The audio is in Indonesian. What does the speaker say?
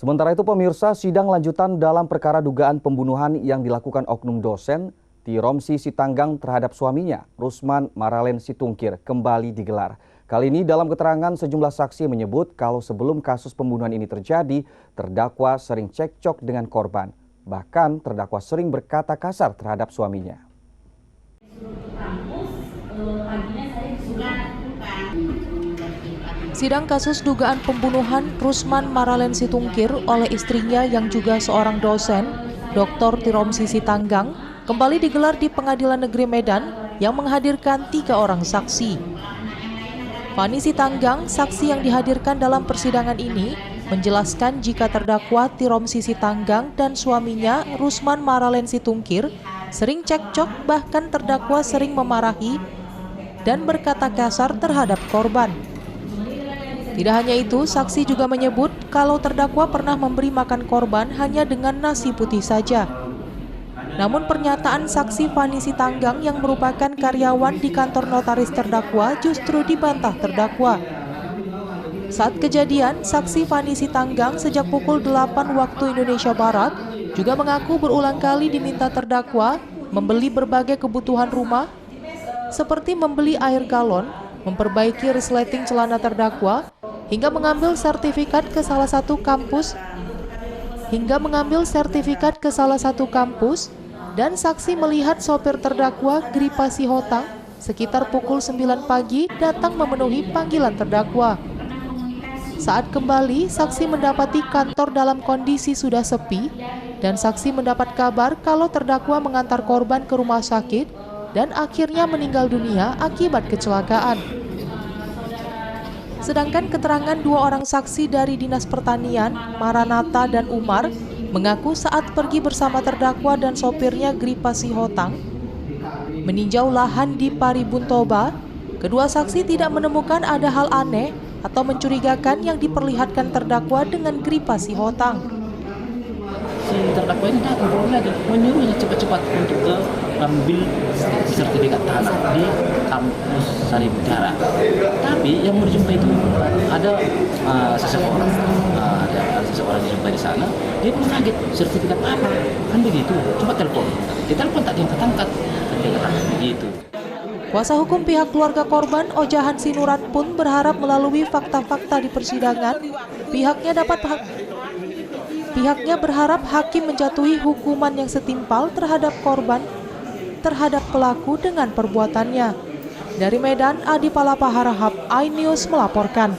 Sementara itu pemirsa, sidang lanjutan dalam perkara dugaan pembunuhan yang dilakukan oknum dosen Tiromsi Sitanggang terhadap suaminya, Rusman Maralen Situngkir, kembali digelar. Kali ini dalam keterangan sejumlah saksi menyebut kalau sebelum kasus pembunuhan ini terjadi, terdakwa sering cekcok dengan korban. Bahkan terdakwa sering berkata kasar terhadap suaminya. Sidang kasus dugaan pembunuhan Rusman Maralen Situngkir oleh istrinya yang juga seorang dosen, Dr. Tiromsi Sitanggang, kembali digelar di Pengadilan Negeri Medan yang menghadirkan 3 orang saksi. Fani Sitanggang, saksi yang dihadirkan dalam persidangan ini, menjelaskan jika terdakwa Tiromsi Sitanggang dan suaminya Rusman Maralen Situngkir sering cekcok, bahkan terdakwa sering memarahi dan berkata kasar terhadap korban. Tidak hanya itu, saksi juga menyebut kalau terdakwa pernah memberi makan korban hanya dengan nasi putih saja. Namun pernyataan saksi Fani Sitanggang yang merupakan karyawan di kantor notaris terdakwa justru dibantah terdakwa. Saat kejadian, saksi Fani Sitanggang sejak pukul 8 waktu Indonesia Barat juga mengaku berulang kali diminta terdakwa membeli berbagai kebutuhan rumah seperti membeli air galon, memperbaiki resleting celana terdakwa, hingga mengambil sertifikat ke salah satu kampus dan saksi melihat sopir terdakwa Gripa Sihotang sekitar pukul 9 pagi datang memenuhi panggilan terdakwa. Saat kembali, saksi mendapati kantor dalam kondisi sudah sepi dan saksi mendapat kabar kalau terdakwa mengantar korban ke rumah sakit dan akhirnya meninggal dunia akibat kecelakaan. Sedangkan keterangan 2 orang saksi dari Dinas Pertanian, Maranata dan Umar, mengaku saat pergi bersama terdakwa dan sopirnya Gripa Sihotang meninjau lahan di Paribuntoba, kedua saksi tidak menemukan ada hal aneh atau mencurigakan yang diperlihatkan terdakwa dengan Gripa Sihotang. Si terdakwa ini datang lagi menyuruhnya cepat-cepat untuk ambil sertifikat tanah di kampus Sari Mutiara. Tapi yang mau dijumpai itu ada seseorang dijumpai di sana. Dia pun kaget, sertifikat apa? Kan begitu. Coba telepon. Ditelepon tak diangkat-angkat. Begitu. Kuasa hukum pihak keluarga korban Ojahan Sinurat pun berharap melalui fakta-fakta di persidangan, pihaknya berharap hakim menjatuhi hukuman yang setimpal terhadap korban, terhadap pelaku dengan perbuatannya. Dari Medan, Adi Palapa Harahap, iNews melaporkan.